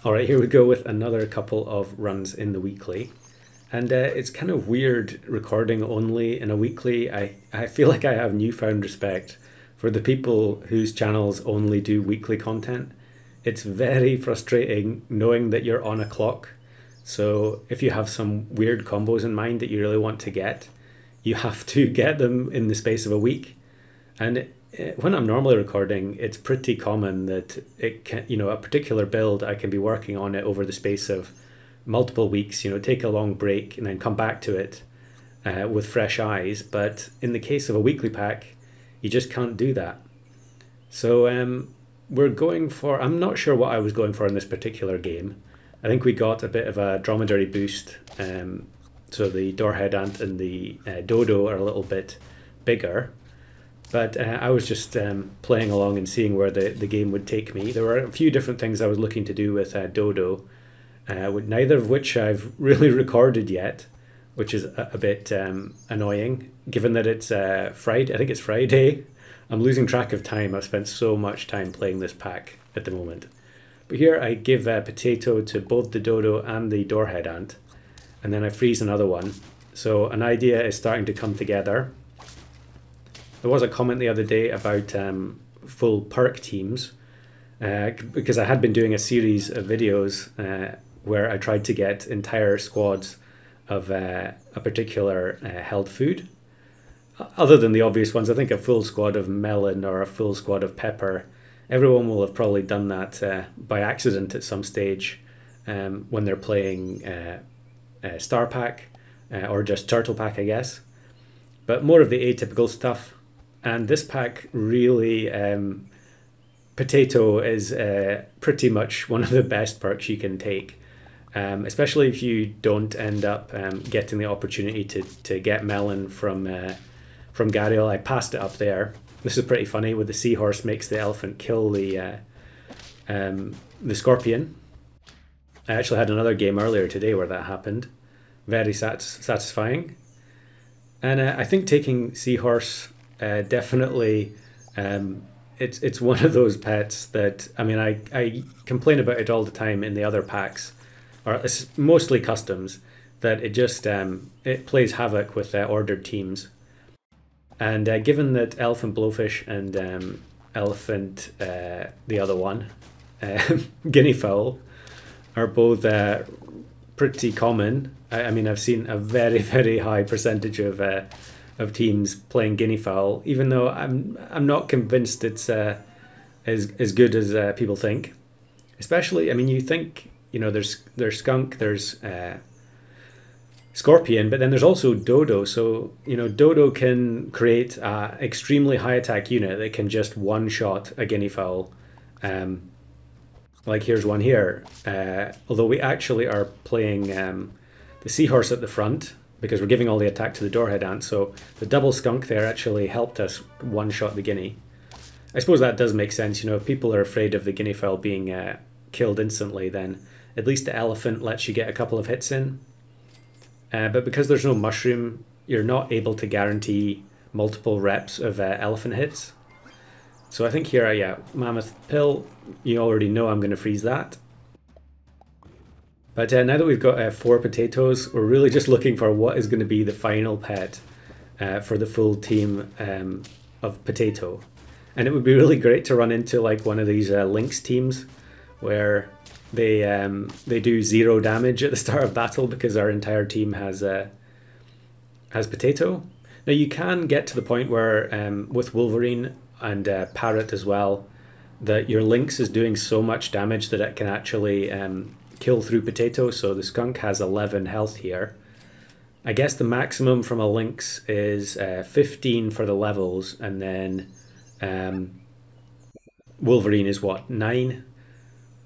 All right, here we go with another couple of runs in the weekly. And it's kind of weird recording only in a weekly. I feel like I have newfound respect for the people whose channels only do weekly content. It's very frustrating knowing that you're on a clock. So if you have some weird combos in mind that you really want to get, you have to get them in the space of a week. And when I'm normally recording, it's pretty common that it can, a particular build, I can be working on it over the space of multiple weeks, take a long break and then come back to it with fresh eyes. But in the case of a weekly pack, you just can't do that. So we're going for, I'm not sure what I was going for in this particular game. I think we got a bit of a dromedary boost. So the doorhead ant and the dodo are a little bit bigger. But I was just playing along and seeing where the game would take me. There were a few different things I was looking to do with dodo, neither of which I've really recorded yet, which is a bit annoying, given that it's Friday. I think it's Friday. I'm losing track of time. I've spent so much time playing this pack at the moment. But here I give potato to both the dodo and the doorhead ant, and then I freeze another one. So an idea is starting to come together. There was a comment the other day about full perk teams, because I had been doing a series of videos where I tried to get entire squads of a particular held food. Other than the obvious ones, I think a full squad of melon or a full squad of pepper, everyone will have probably done that by accident at some stage when they're playing Star Pack or just Turtle Pack, I guess. But more of the atypical stuff. And this pack really, potato is pretty much one of the best perks you can take, especially if you don't end up getting the opportunity to get melon from Gariel. I passed it up there. This is pretty funny, with the seahorse makes the elephant kill the scorpion. I actually had another game earlier today where that happened. Very satisfying. And I think taking seahorse definitely, it's one of those pets that, I mean, I complain about it all the time in the other packs, or it's mostly customs, that it just it plays havoc with ordered teams. And given that elephant blowfish and elephant the other one, guinea fowl, are both pretty common. I mean, I've seen a very, very high percentage of teams playing guinea fowl, even though I'm not convinced it's as good as people think. Especially, I mean, you think, there's skunk, there's scorpion, but then there's also dodo. So, dodo can create an extremely high attack unit that can just one-shot a guinea fowl. Like here's one here. Although we actually are playing the seahorse at the front, because we're giving all the attack to the doorhead ant, so the double skunk there actually helped us one-shot the guinea. I suppose that does make sense, if people are afraid of the guinea fowl being killed instantly, then at least the elephant lets you get a couple of hits in. But because there's no mushroom, you're not able to guarantee multiple reps of elephant hits. So I think here, yeah, mammoth pill, you already know I'm going to freeze that. But now that we've got 4 potatoes, we're really just looking for what is going to be the final pet for the full team of potato. And it would be really great to run into like one of these lynx teams where they do 0 damage at the start of battle because our entire team has potato. Now you can get to the point where with Wolverine and Parrot as well, that your lynx is doing so much damage that it can actually kill through potato. So the skunk has 11 health here. I guess the maximum from a lynx is 15 for the levels, and then Wolverine is what, 9?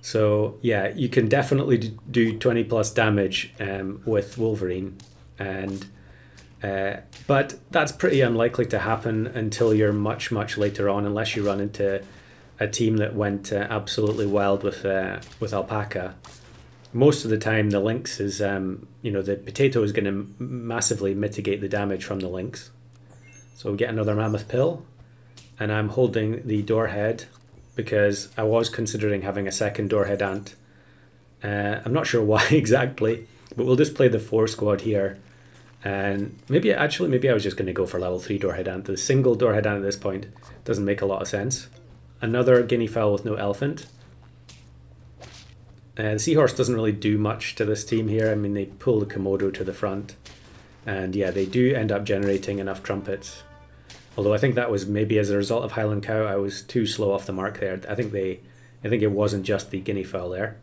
So yeah, you can definitely do 20 plus damage with Wolverine, and but that's pretty unlikely to happen until you're much later on, unless you run into a team that went absolutely wild with alpaca. Most of the time the lynx is, the potato is going to massively mitigate the damage from the lynx. So we get another mammoth pill, and I'm holding the doorhead because I was considering having a second doorhead ant I'm not sure why exactly, but we'll just play the 4 squad here. And maybe I was just going to go for level 3 Doorhead Ant. The single Doorhead Ant at this point doesn't make a lot of sense. Another guinea fowl with no elephant. The seahorse doesn't really do much to this team here. I mean, they pull the Komodo to the front. And yeah, they do end up generating enough trumpets. Although I think that was maybe as a result of Highland Cow, I was too slow off the mark there. I think it wasn't just the guinea fowl there.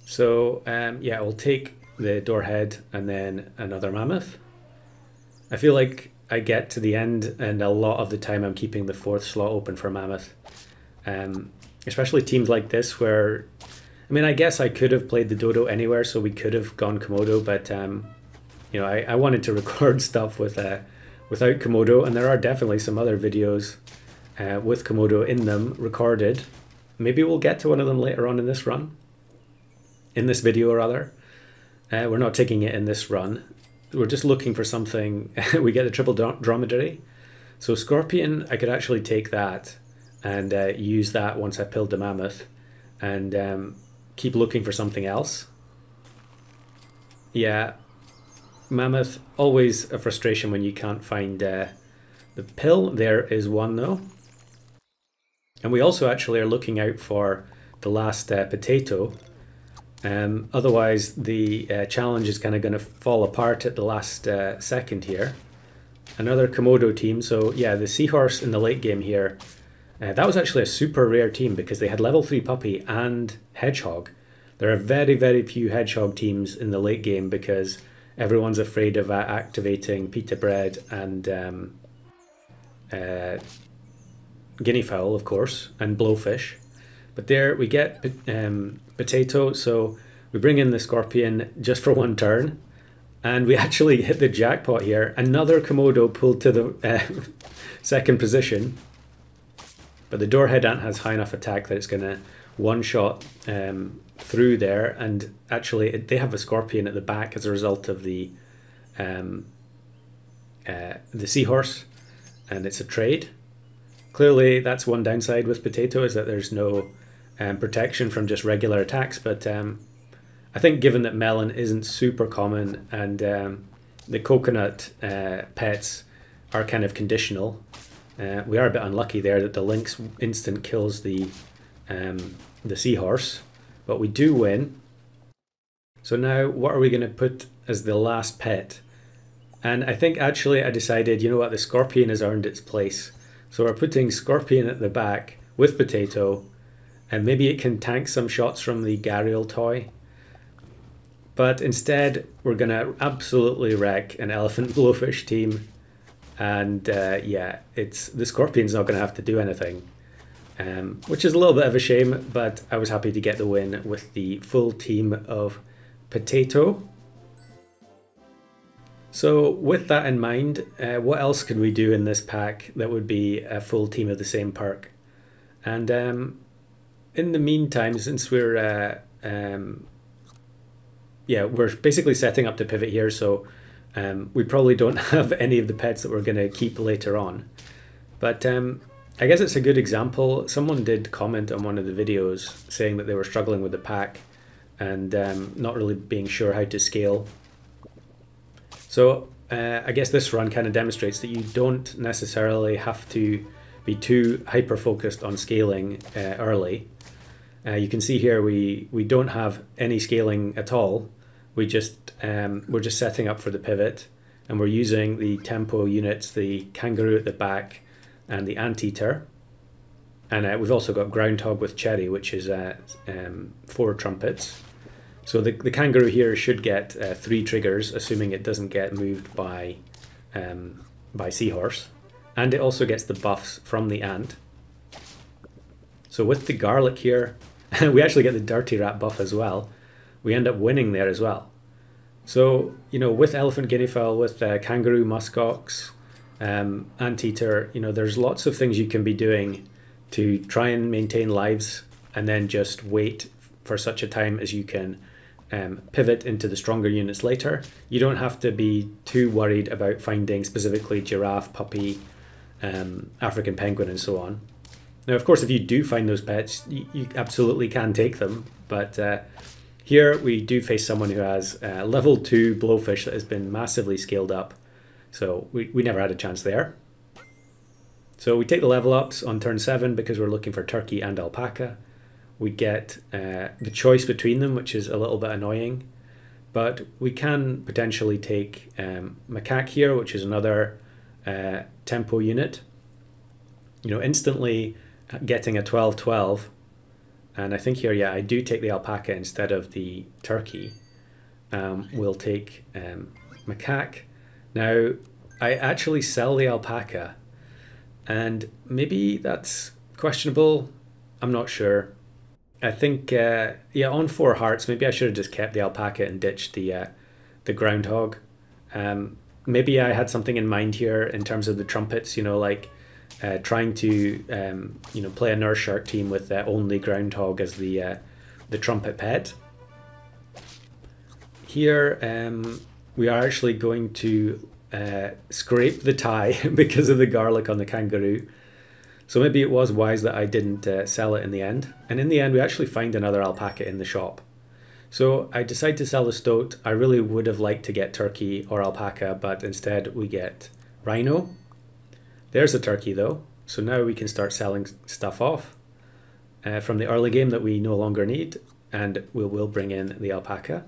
So yeah, we'll take the Doorhead and then another mammoth. I feel like I get to the end and a lot of the time I'm keeping the 4th slot open for mammoth. Especially teams like this where, I mean, I guess I could have played the dodo anywhere, so we could have gone Komodo, but you know, I wanted to record stuff without Komodo, and there are definitely some other videos with Komodo in them recorded. Maybe we'll get to one of them later on in this run. In this video, rather. We're not taking it in this run. We're just looking for something. We get the triple dromedary. So Scorpion, I could actually take that and use that once I've pilled the mammoth and keep looking for something else. Yeah, mammoth, always a frustration when you can't find the pill. There is one though. And we also actually are looking out for the last potato. Otherwise the challenge is kind of going to fall apart at the last second here. Another Komodo team. So yeah, the seahorse in the late game here, that was actually a super rare team because they had level 3 puppy and hedgehog. There are very, very few hedgehog teams in the late game because everyone's afraid of activating pita bread and guinea fowl, of course, and blowfish. But there we get potato, so we bring in the Scorpion just for one turn, and we actually hit the jackpot here. Another Komodo pulled to the second position, but the Doorhead Ant has high enough attack that it's going to one-shot through there, and actually they have a Scorpion at the back as a result of the seahorse, and it's a trade. Clearly that's one downside with potato, is that there's no protection from just regular attacks, but I think given that melon isn't super common and the coconut pets are kind of conditional, we are a bit unlucky there that the lynx instant kills the seahorse, but we do win. So now what are we going to put as the last pet? And I think actually I decided, you know what, the Scorpion has earned its place. So we're putting Scorpion at the back with potato, and maybe it can tank some shots from the Gharial toy. But instead, we're going to absolutely wreck an elephant blowfish team. And yeah, the Scorpion's not going to have to do anything. Which is a little bit of a shame, but I was happy to get the win with the full team of potato. So with that in mind, what else could we do in this pack that would be a full team of the same perk? And in the meantime, since we're basically setting up to pivot here, so we probably don't have any of the pets that we're going to keep later on. But I guess it's a good example. Someone did comment on one of the videos saying that they were struggling with the pack and not really being sure how to scale. So I guess this run kind of demonstrates that you don't necessarily have to be too hyper-focused on scaling early. You can see here we don't have any scaling at all. We're just setting up for the pivot, and we're using the tempo units, the kangaroo at the back and the anteater. And we've also got groundhog with cherry, which is 4 trumpets. So the kangaroo here should get 3 triggers, assuming it doesn't get moved by seahorse. And it also gets the buffs from the ant. So with the garlic here, we actually get the dirty rat buff as well. We end up winning there as well. So, you know, with elephant guinea fowl, with kangaroo, muskox, anteater, you know, there's lots of things you can be doing to try and maintain lives, and then just wait for such a time as you can pivot into the stronger units later. You don't have to be too worried about finding specifically giraffe, puppy, African penguin and so on. Now, of course, if you do find those pets, you absolutely can take them. But here we do face someone who has level 2 blowfish that has been massively scaled up. So we never had a chance there. So we take the level ups on turn 7 because we're looking for turkey and alpaca. We get the choice between them, which is a little bit annoying. But we can potentially take macaque here, which is another tempo unit. You know, instantly getting a 12-12. And I think here, yeah, I do take the alpaca instead of the turkey. We'll take macaque. Now, I actually sell the alpaca. And maybe that's questionable. I'm not sure. I think, yeah, on 4 hearts, maybe I should have just kept the alpaca and ditched the groundhog. Maybe I had something in mind here in terms of the trumpets, you know, like trying to, you know, play a nurse shark team with only groundhog as the trumpet pet. Here, we are actually going to scrape the tie because of the garlic on the kangaroo. So maybe it was wise that I didn't sell it in the end. And in the end, we actually find another alpaca in the shop. So I decide to sell the stoat. I really would have liked to get turkey or alpaca, but instead we get rhino. There's a turkey though. So now we can start selling stuff off from the early game that we no longer need. And we will bring in the alpaca.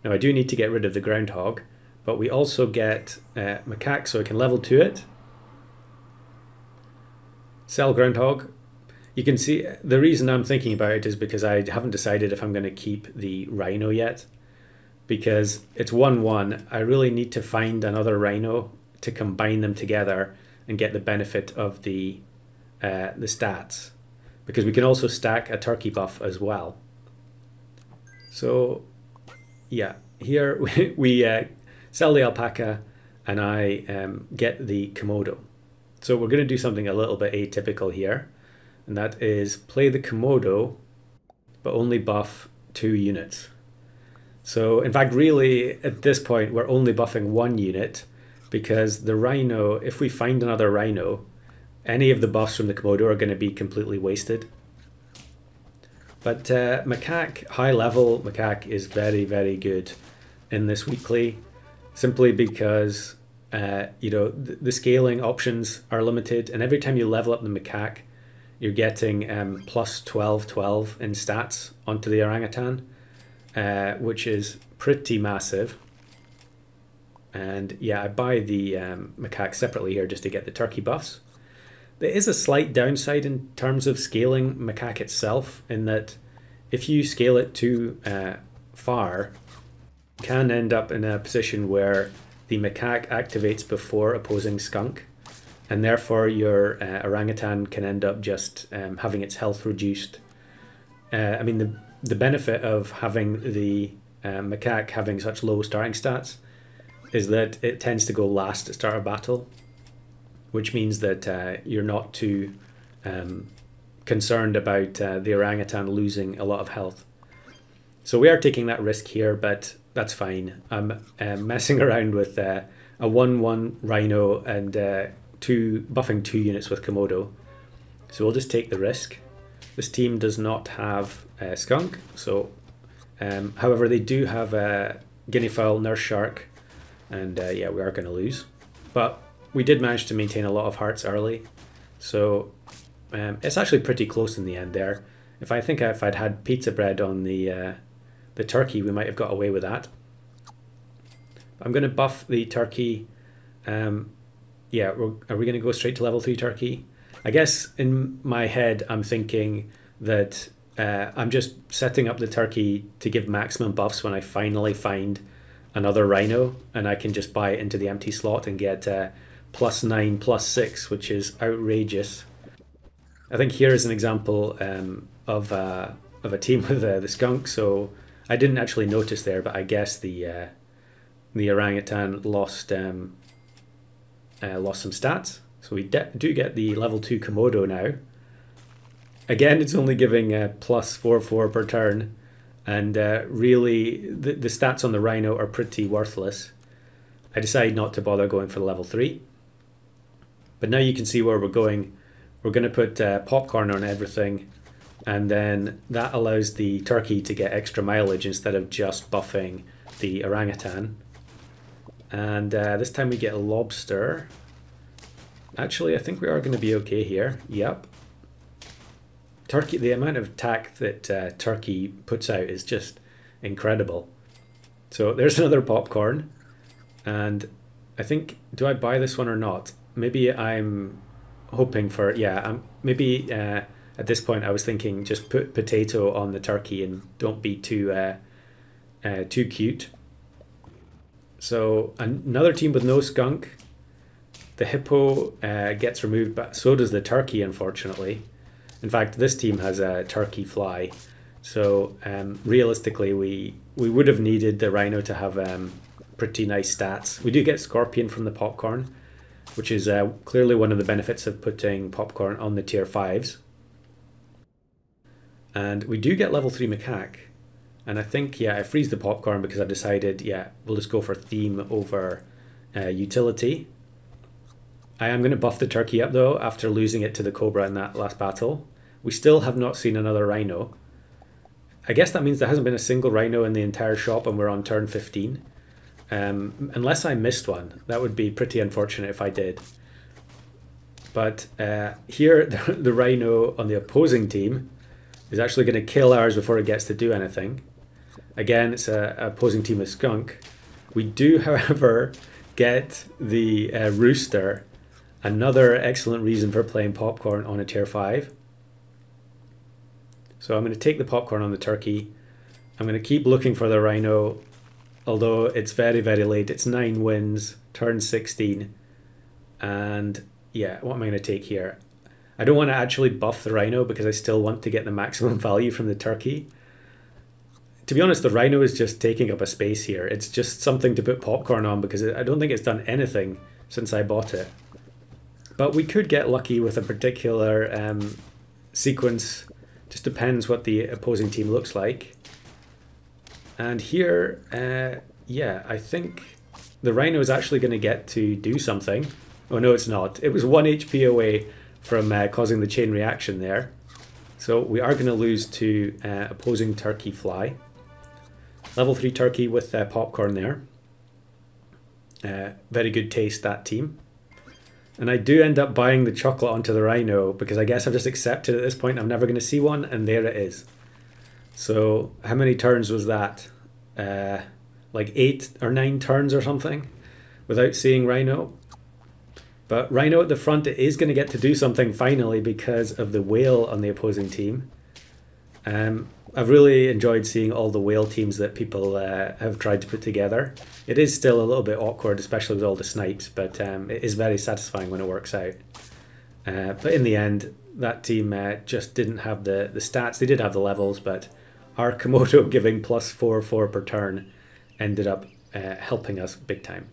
Now I do need to get rid of the groundhog, but we also get macaque, so I can level 2 it. Sell groundhog. You can see the reason I'm thinking about it is because I haven't decided if I'm going to keep the rhino yet. Because it's 1-1. I really need to find another rhino to combine them together and get the benefit of the stats. Because we can also stack a turkey buff as well. So yeah, here we sell the alpaca and I get the Komodo. So we're going to do something a little bit atypical here, and that is play the Komodo, but only buff 2 units. So in fact, really at this point, we're only buffing 1 unit because the rhino, if we find another rhino, any of the buffs from the Komodo are going to be completely wasted. But macaque, high level macaque is very, very good in this weekly, simply because you know, the scaling options are limited, and every time you level up the macaque, you're getting plus 12-12 in stats onto the orangutan, which is pretty massive. And yeah, I buy the macaque separately here just to get the turkey buffs. There is a slight downside in terms of scaling macaque itself, in that if you scale it too far, you can end up in a position where the macaque activates before opposing skunk, and therefore your orangutan can end up just having its health reduced. I mean, the benefit of having the macaque having such low starting stats is that it tends to go last at start of battle, which means that you're not too concerned about the orangutan losing a lot of health. So we are taking that risk here, but that's fine. I'm messing around with a 1-1 rhino and buffing 2 units with Komodo. So we'll just take the risk. This team does not have skunk, so however they do have a guinea fowl, nurse shark, and yeah, we are going to lose. But we did manage to maintain a lot of hearts early, so it's actually pretty close in the end there. If I'd had pizza bread on the turkey, we might have got away with that. I'm going to buff the turkey. Yeah, are we going to go straight to level 3 turkey? I guess in my head, I'm thinking that I'm just setting up the turkey to give maximum buffs when I finally find another rhino, and I can just buy it into the empty slot and get +9, +6, which is outrageous. I think here is an example of a team with the skunk, so I didn't actually notice there, but I guess the orangutan lost some stats. So we do get the level 2 Komodo now. Again, it's only giving +4/4 per turn, and really the stats on the rhino are pretty worthless. I decided not to bother going for the level 3. But now you can see where we're going We're going to put popcorn on everything, and then that allows the turkey to get extra mileage instead of just buffing the orangutan. And this time we get a lobster. Actually, I think we are going to be okay here. Yep. Turkey, the amount of tack that turkey puts out is just incredible. So there's another popcorn. And I think, do I buy this one or not? Maybe I'm hoping for, yeah, maybe at this point I was thinking just put potato on the turkey and don't be too cute. So another team with no skunk. The hippo gets removed, but so does the turkey, unfortunately. In fact, this team has a turkey fly. So realistically, we would have needed the rhino to have pretty nice stats. We do get scorpion from the popcorn, which is clearly one of the benefits of putting popcorn on the tier 5s. And we do get level 3 macaque. And I think, yeah, I freeze the popcorn because I've decided, yeah, we'll just go for theme over utility. I am going to buff the turkey up though after losing it to the cobra in that last battle. We still have not seen another rhino. I guess that means there hasn't been a single rhino in the entire shop and we're on turn 15. Unless I missed one. That would be pretty unfortunate if I did. But here the rhino on the opposing team is actually going to kill ours before it gets to do anything. Again, it's an opposing team with skunk. We do, however, get the rooster. Another excellent reason for playing popcorn on a tier 5. So I'm going to take the popcorn on the turkey. I'm going to keep looking for the rhino, although it's very, very late. It's 9 wins, turn 16. And yeah, what am I going to take here? I don't want to actually buff the rhino because I still want to get the maximum value from the turkey. To be honest, the rhino is just taking up a space here. It's just something to put popcorn on because I don't think it's done anything since I bought it. But we could get lucky with a particular sequence. Just depends what the opposing team looks like. And here, yeah, I think the rhino is actually going to get to do something. Oh no, it's not. It was 1 HP away from causing the chain reaction there. So we are going to lose to opposing turkey fly. Level 3 turkey with popcorn there. Very good taste, that team. And I do end up buying the chocolate onto the rhino because I guess I've just accepted at this point I'm never going to see one, and there it is. So how many turns was that? Like 8 or 9 turns or something without seeing rhino. But rhino at the front is going to get to do something finally because of the whale on the opposing team. I've really enjoyed seeing all the whale teams that people have tried to put together. It is still a little bit awkward, especially with all the snipes, but it is very satisfying when it works out. But in the end, that team just didn't have the stats. They did have the levels, but our Cuputo giving +4/4 per turn ended up helping us big time.